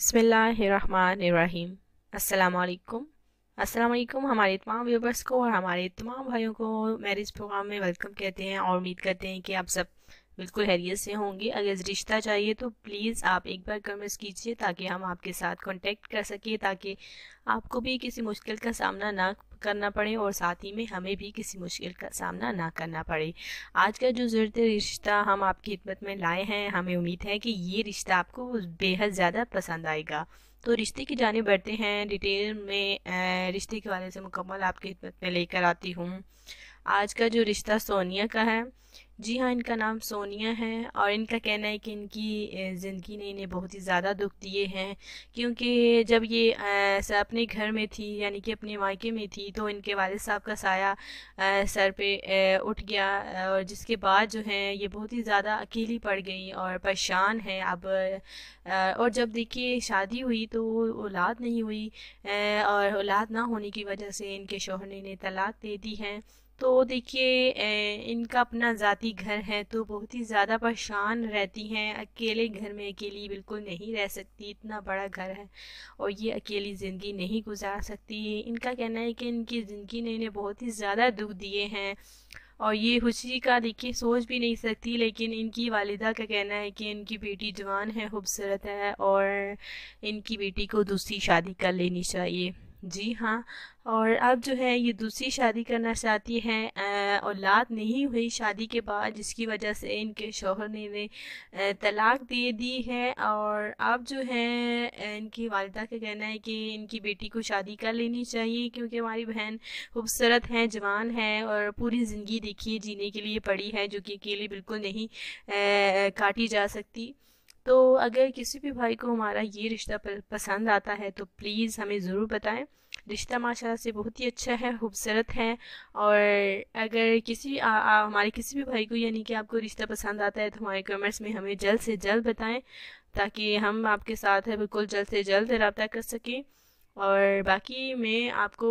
بسم اللہ الرحمن الرحیم۔ السلام علیکم ہمارے تمام ویورز کو اور ہمارے تمام بھائیوں کو میرج پروگرام میں ویلکم کہتے ہیں اور امید کرتے ہیں کہ آپ سب بالکل خیریت سے ہوں گے۔ اگر رشتہ چاہیے تو پلیز آپ ایک بار کمنٹس کیجئے تاکہ ہم آپ کے ساتھ کانٹیکٹ کر سکیں، تاکہ آپ کو بھی کسی مشکل کا سامنا نہ کرنا پڑے اور ساتھ ہی میں ہمیں بھی کسی مشکل کا سامنا نہ کرنا پڑے۔ آج کا جو رشتہ ہم آپ کی خدمت میں لائے ہیں، ہمیں امید ہے کہ یہ رشتہ آپ کو بے حد زیادہ پسند آئے گا۔ تو رشتے کی جانب بڑھتے ہیں، ڈیٹیل میں رشتے کے والے سے مکمل آپ کی خدمت میں لے کر آتی ہوں۔ آج کا جو رشتہ سونیا کا ہے، جی ہاں، ان کا نام سونیا ہے اور ان کا کہنا ہے کہ ان کی زندگی نے انہیں بہت ہی زیادہ دکھ دیے ہیں، کیونکہ جب یہ اپنے گھر میں تھی، یعنی کہ اپنے مائکے میں تھی، تو ان کے والد صاحب کا سایہ سر پہ اٹھ گیا، اور جس کے بعد جو ہے یہ بہت ہی زیادہ اکیلی پڑ گئی اور پریشان ہے اب۔ اور جب دیکھیے شادی ہوئی تو اولاد نہیں ہوئی، اور اولاد نہ ہونے کی وجہ سے ان کے شوہر نے انہیں طلاق دے دی ہے۔ تو دیکھیے ان کا اپنا ذاتی گھر ہے تو بہت ہی زیادہ پریشان رہتی ہیں، اکیلے گھر میں اکیلی بالکل نہیں رہ سکتی، اتنا بڑا گھر ہے اور یہ اکیلی زندگی نہیں گزار سکتی۔ ان کا کہنا ہے کہ ان کی زندگی نے انہیں بہت ہی زیادہ دکھ دیے ہیں اور یہ خوشی کا دیکھیے سوچ بھی نہیں سکتی، لیکن ان کی والدہ کا کہنا ہے کہ ان کی بیٹی جوان ہے، خوبصورت ہے اور ان کی بیٹی کو دوسری شادی کر لینی چاہیے۔ جی ہاں، اور اب جو ہے یہ دوسری شادی کرنا چاہتی ہیں، اولاد نہیں ہوئی شادی کے بعد، جس کی وجہ سے ان کے شوہر نے انہیں طلاق دے دی ہے، اور اب جو ہے ان کی والدہ کا کہنا ہے کہ ان کی بیٹی کو شادی کر لینی چاہیے، کیونکہ ہماری بہن خوبصورت ہے، جوان ہے اور پوری زندگی دیکھیے جینے کے لیے پڑی ہے، جو کہ اکیلے بالکل نہیں کاٹی جا سکتی۔ تو اگر کسی بھی بھائی کو ہمارا یہ رشتہ پسند آتا ہے تو پلیز ہمیں ضرور بتائیں۔ رشتہ ماشاءاللہ سے بہت ہی اچھا ہے، خوبصورت ہے، اور اگر ہمارے کسی بھی بھائی کو یعنی کہ آپ کو رشتہ پسند آتا ہے تو ہمارے کمنٹس میں ہمیں جلد سے جلد بتائیں، تاکہ ہم آپ کے ساتھ بالکل جلد سے جلد رابطہ کر سکیں۔ اور باقی میں آپ کو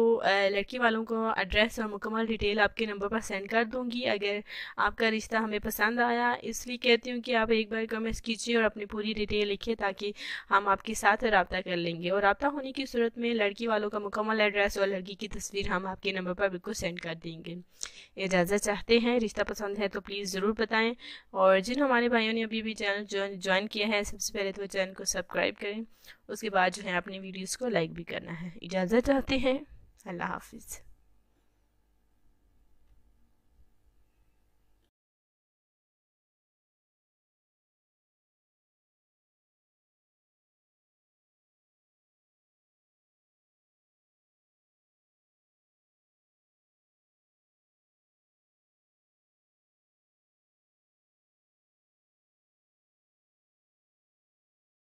لڑکی والوں کو ایڈریس اور مکمل ڈیٹیل آپ کے نمبر پر سینڈ کر دوں گی۔ اگر آپ کا رشتہ ہمیں پسند آیا، اس لیے کہتی ہوں کہ آپ ایک بار کمنٹس کیجیے اور اپنی پوری ڈیٹیل لکھیے، تاکہ ہم آپ کے ساتھ رابطہ کر لیں گے، اور رابطہ ہونے کی صورت میں لڑکی والوں کا مکمل ایڈریس اور لڑکی کی تصویر ہم آپ کے نمبر پر بالکل سینڈ کر دیں گے۔ اجازت چاہتے ہیں، رشتہ پسند ہے تو پلیز ضرور بتائیں، اور جن ہمارے بھائیوں نے ابھی بھی چینل جوائن کیا ہے، سب سے پہلے تو چینل کو سبسکرائب کریں، اس کے بعد جو ہے اپنی ویڈیوز کو لائک بھی کرنا ہے۔ اجازت چاہتے ہیں، اللہ حافظ۔